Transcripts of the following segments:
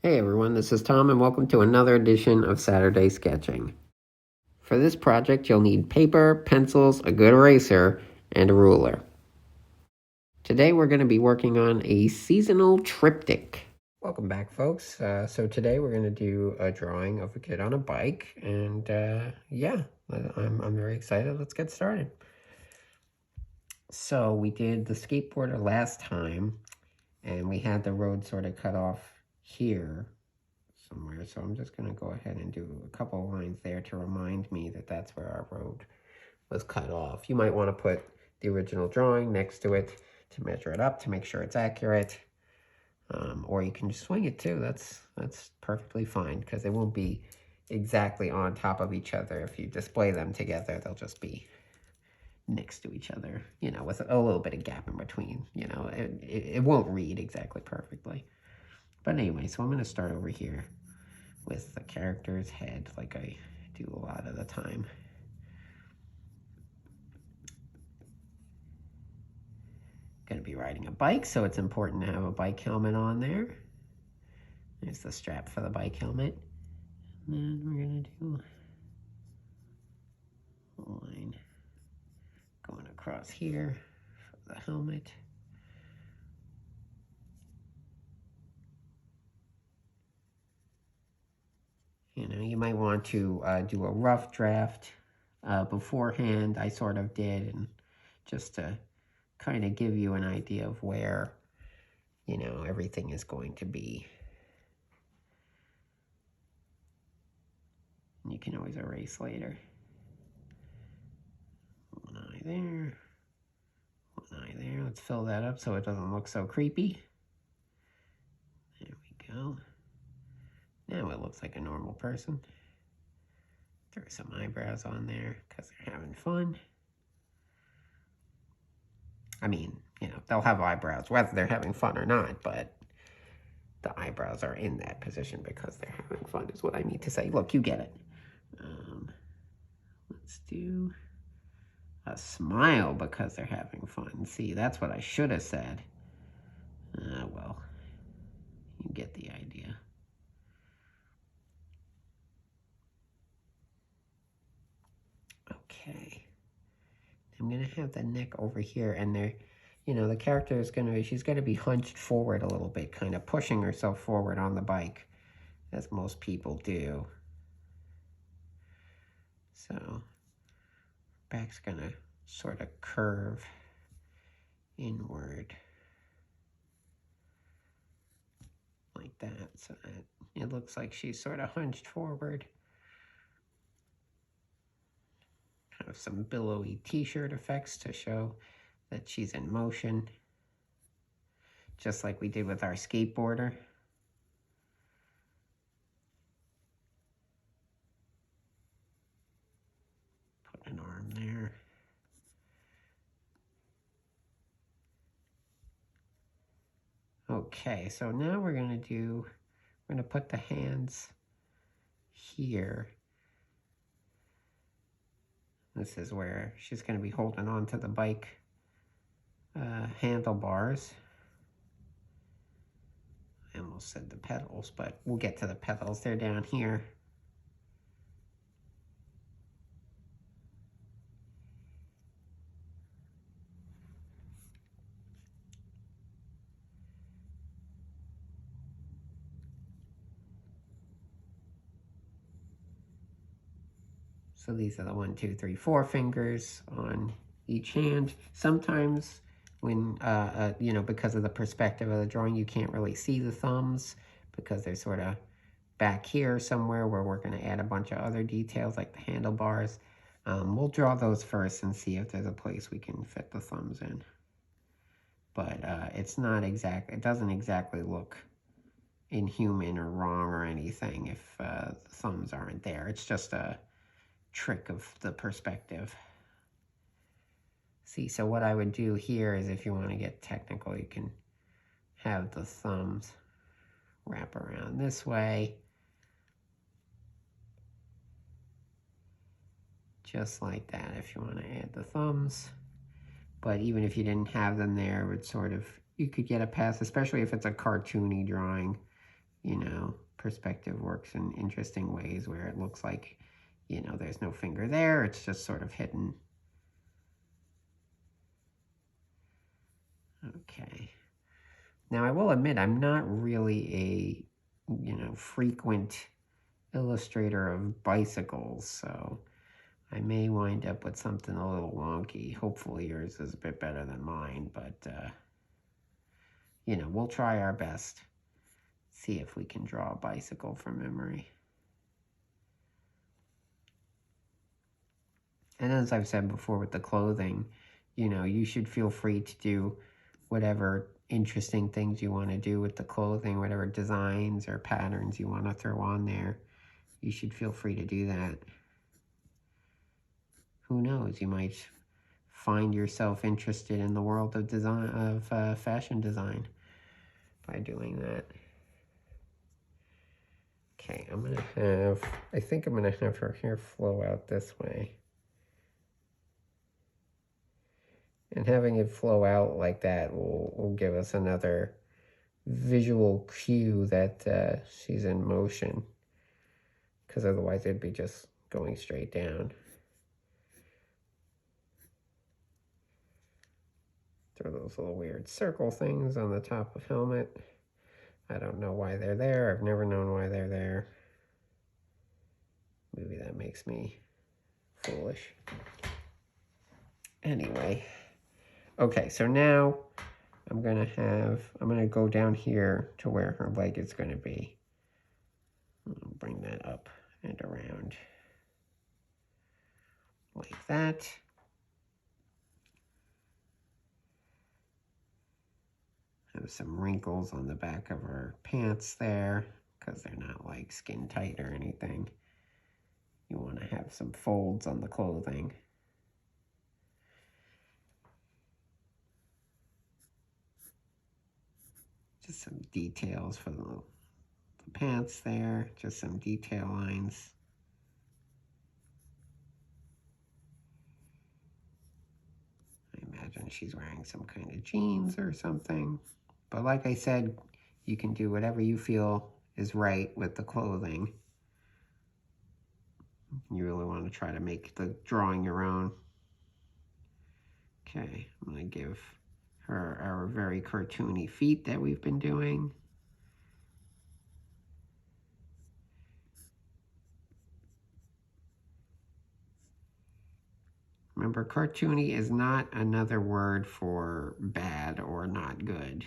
Hey everyone, this is Tom and welcome to another edition of Saturday Sketching. For this project, you'll need paper, pencils, a good eraser, and a ruler. Today we're going to be working on a seasonal triptych. Welcome back, folks. So today we're going to do a drawing of a kid on a bike, and I'm very excited. Let's get started. So we did the skateboarder last time, and we had the road sort of cut off here somewhere, so I'm just going to go ahead and do a couple of lines there to remind me that that's where our road was cut off. You might want to put the original drawing next to it to measure it up to make sure it's accurate, or you can just swing it too. That's perfectly fine, because they won't be exactly on top of each other. If you display them together, they'll just be next to each other, with a little bit of gap in between. It won't read exactly perfectly. But anyway, so I'm going to start over here with the character's head, like I do a lot of the time. Going to be riding a bike, so it's important to have a bike helmet on there. There's the strap for the bike helmet. And then we're going to do a line going across here for the helmet. You might want to do a rough draft beforehand. I sort of did, and just to kind of give you an idea of where, everything is going to be. You can always erase later. One eye there, one eye there. Let's fill that up so it doesn't look so creepy. There we go. Now it looks like a normal person. Throw some eyebrows on there because they're having fun. I mean, they'll have eyebrows whether they're having fun or not, but the eyebrows are in that position because they're having fun is what I mean to say. Look, you get it. Let's do a smile because they're having fun. See, that's what I should have said. Well, you get the idea. Okay. I'm going to have the neck over here, and they're, the character is she's going to be hunched forward a little bit, kind of pushing herself forward on the bike, as most people do. So, back's going to sort of curve inward like that, so that it looks like she's sort of hunched forward. Kind of some billowy t-shirt effects to show that she's in motion, just like we did with our skateboarder. Put an arm there. Okay, so now we're going to put the hands here. This is where she's going to be holding on to the bike handlebars. I almost said the pedals, but we'll get to the pedals. They're down here. So these are the 1, 2, 3, 4 fingers on each hand. Sometimes when, because of the perspective of the drawing, you can't really see the thumbs because they're sort of back here somewhere where we're going to add a bunch of other details like the handlebars. We'll draw those first and see if there's a place we can fit the thumbs in. But it's not exact. It doesn't exactly look inhuman or wrong or anything if the thumbs aren't there. It's just a trick of the perspective. See, so what I would do here is, if you want to get technical, you can have the thumbs wrap around this way, just like that, if you want to add the thumbs. But even if you didn't have them there, it would sort of, you could get a pass, especially if it's a cartoony drawing, perspective works in interesting ways where it looks like, you know, there's no finger there. It's just sort of hidden. Okay. Now, I will admit, I'm not really a, you know, frequent illustrator of bicycles, so I may wind up with something a little wonky. Hopefully yours is a bit better than mine, but, you know, we'll try our best. See if we can draw a bicycle from memory. And as I've said before with the clothing, you know, you should feel free to do whatever interesting things you want to do with the clothing, whatever designs or patterns you want to throw on there. You should feel free to do that. Who knows, you might find yourself interested in the world of design, of fashion design by doing that. Okay, I think I'm gonna have her hair flow out this way. And having it flow out like that will give us another visual cue that she's in motion. Because otherwise it'd be just going straight down. Throw those little weird circle things on the top of helmet. I don't know why they're there. I've never known why they're there. Maybe that makes me foolish. Anyway. Okay, so now I'm gonna go down here to where her leg is gonna be. I'll bring that up and around like that. Have some wrinkles on the back of her pants there because they're not like skin tight or anything. You want to have some folds on the clothing. Just some details for the pants there, just some detail lines. I imagine she's wearing some kind of jeans or something. But like I said, you can do whatever you feel is right with the clothing. You really want to try to make the drawing your own. Okay, I'm going to give her our very cartoony feet that we've been doing. Remember, cartoony is not another word for bad or not good.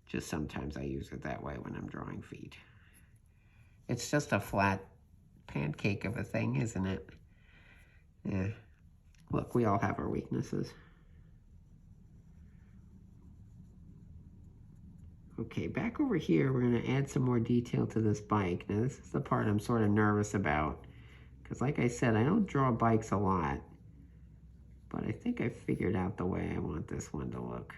Just sometimes I use it that way when I'm drawing feet. It's just a flat pancake of a thing, isn't it? Yeah. Look, we all have our weaknesses. Okay, back over here, we're going to add some more detail to this bike. Now, this is the part I'm sort of nervous about. Because like I said, I don't draw bikes a lot. But I think I figured out the way I want this one to look.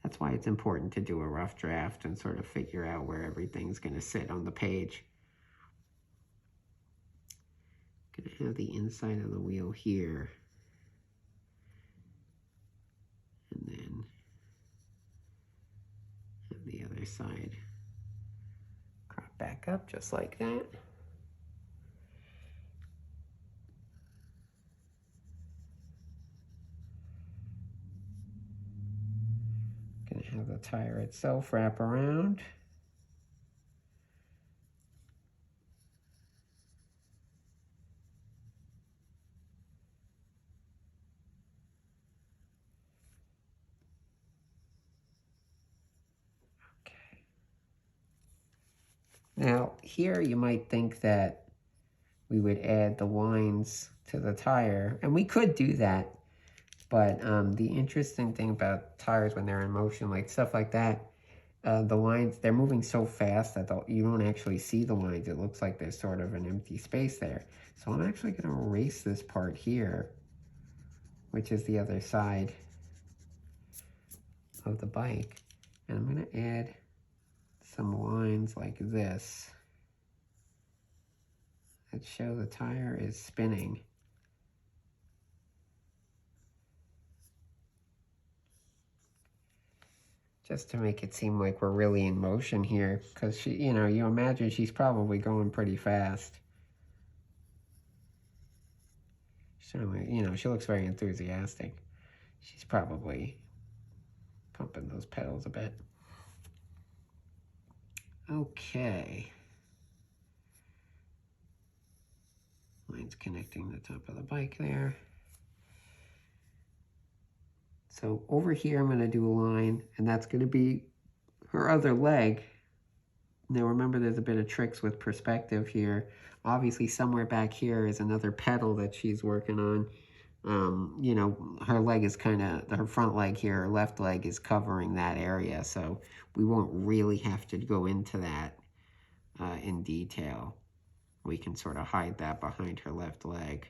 That's why it's important to do a rough draft and sort of figure out where everything's going to sit on the page. I'm going to have the inside of the wheel here. And then have the other side crop back up just like that. Going to have the tire itself wrap around. Now, here you might think that we would add the lines to the tire, and we could do that, but the interesting thing about tires when they're in motion, like stuff like that, the lines, they're moving so fast that you don't actually see the lines. It looks like there's sort of an empty space there. So I'm actually going to erase this part here, which is the other side of the bike, and I'm going to add some lines like this that show the tire is spinning. just to make it seem like we're really in motion here, because she, you know, you imagine she's probably going pretty fast. So, you know, she looks very enthusiastic. She's probably pumping those pedals a bit. Okay. Line's connecting the top of the bike there. So over here, I'm going to do a line, and that's going to be her other leg. Now remember, there's a bit of tricks with perspective here. Obviously, somewhere back here is another pedal that she's working on. You know, her leg is kind of, her front leg here, her left leg is covering that area. So we won't really have to go into that in detail. We can sort of hide that behind her left leg.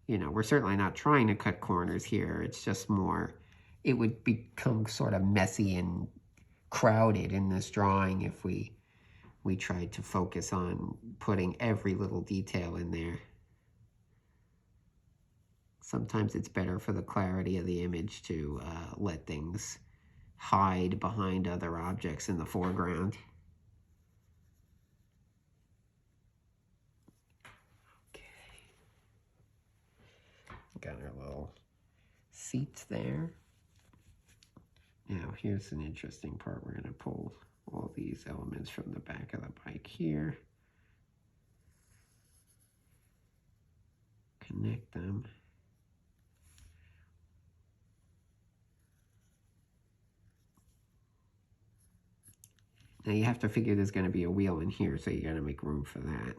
You know, we're certainly not trying to cut corners here. It's just more, it would become sort of messy and crowded in this drawing if we tried to focus on putting every little detail in there. Sometimes it's better for the clarity of the image to let things hide behind other objects in the foreground. Okay. Got our little seats there. Now here's an interesting part. We're going to pull all these elements from the back of the bike here. Connect them. Now you have to figure there's going to be a wheel in here, so you got to make room for that.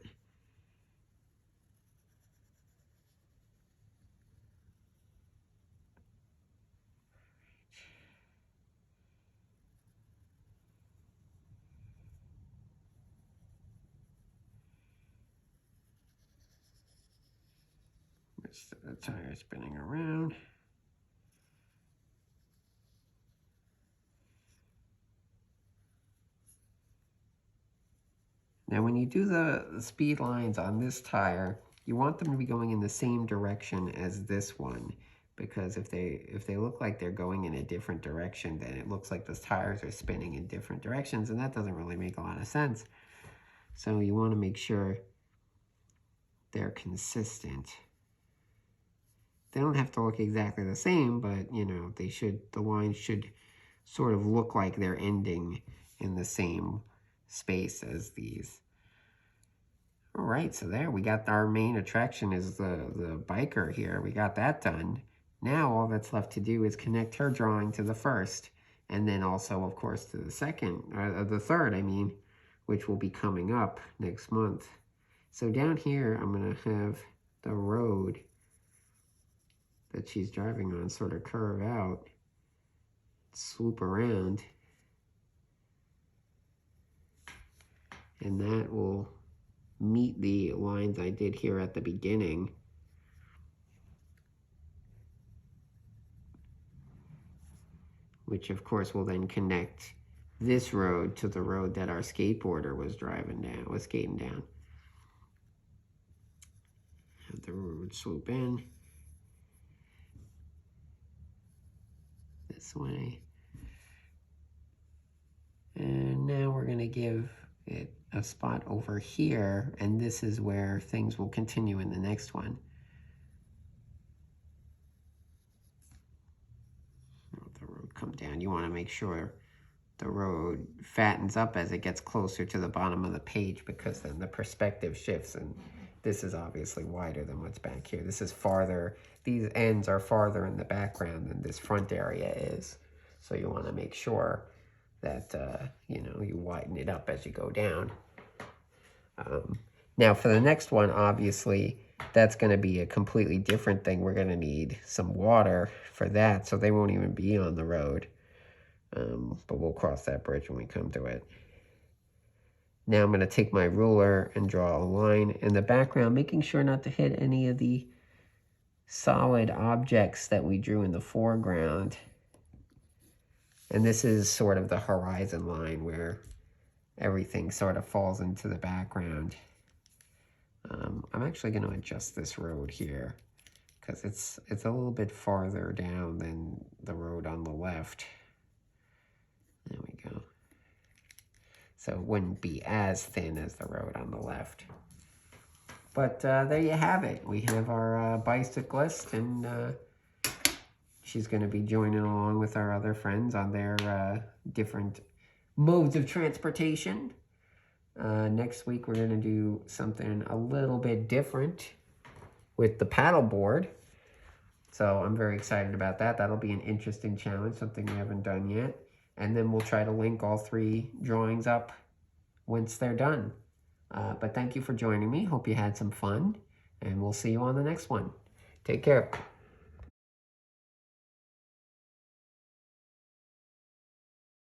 The tire spinning around. Now when you do the speed lines on this tire, you want them to be going in the same direction as this one, because if they look like they're going in a different direction, then it looks like those tires are spinning in different directions, and that doesn't really make a lot of sense. So you want to make sure they're consistent. They don't have to look exactly the same, but you know, they should, the lines should sort of look like they're ending in the same space as these. All right, so there we got our main attraction is the biker here. We got that done. Now all that's left to do is connect her drawing to the first, and then also, of course, to the second, or the third, I mean, which will be coming up next month. So down here, I'm going to have the road that she's driving on sort of curve out, swoop around, and that will meet the lines I did here at the beginning. Which of course will then connect this road to the road that our skateboarder was skating down. Have the road swoop in this way. And now we're going to give it a spot over here, and this is where things will continue in the next one. The road come down. You want to make sure the road fattens up as it gets closer to the bottom of the page, because then the perspective shifts, and this is obviously wider than what's back here. This is farther, these ends are farther in the background than this front area is. So you want to make sure that, you know, you widen it up as you go down. Now for the next one, obviously, that's going to be a completely different thing. We're going to need some water for that, so they won't even be on the road. But we'll cross that bridge when we come to it. Now I'm going to take my ruler and draw a line in the background, making sure not to hit any of the solid objects that we drew in the foreground. And this is sort of the horizon line where everything sort of falls into the background. I'm actually going to adjust this road here because it's a little bit farther down than the road on the left. so it wouldn't be as thin as the road on the left. But there you have it. We have our bicyclist, and she's going to be joining along with our other friends on their different modes of transportation. Next week, we're going to do something a little bit different with the paddleboard. So I'm very excited about that. That'll be an interesting challenge, something we haven't done yet. And then we'll try to link all 3 drawings up once they're done. But thank you for joining me. Hope you had some fun, and we'll see you on the next one. Take care.